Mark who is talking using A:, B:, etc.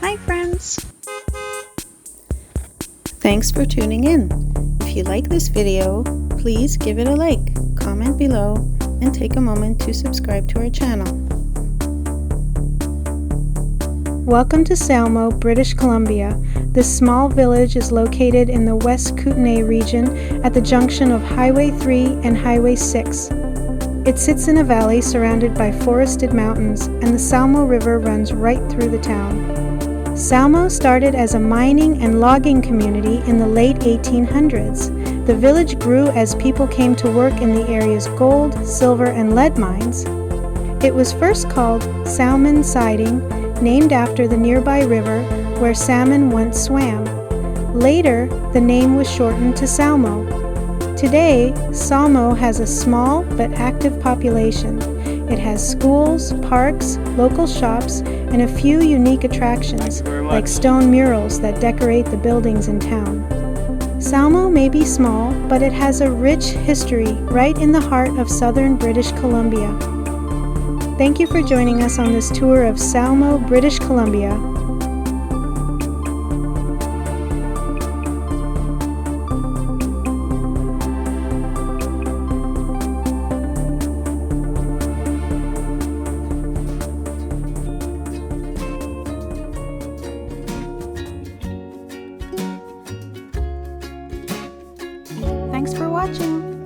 A: Hi friends! Thanks for tuning in. If you like this video, please give it a like, comment below, and take a moment to subscribe to our channel. Welcome to Salmo, British Columbia. This small village is located in the West Kootenay region at the junction of Highway 3 and Highway 6. It sits in a valley surrounded by forested mountains, and the Salmo River runs right through the town. Salmo started as a mining and logging community in the late 1800s. The village grew as people came to work in the area's gold, silver, and lead mines. It was first called Salmon Siding, named after the nearby river where salmon once swam. Later, the name was shortened to Salmo. Today, Salmo has a small but active population. It has schools, parks, local shops, and a few unique attractions, like stone murals that decorate the buildings in town. Salmo may be small, but it has a rich history right in the heart of southern British Columbia. Thank you for joining us on this tour of Salmo, British Columbia. Thanks for watching!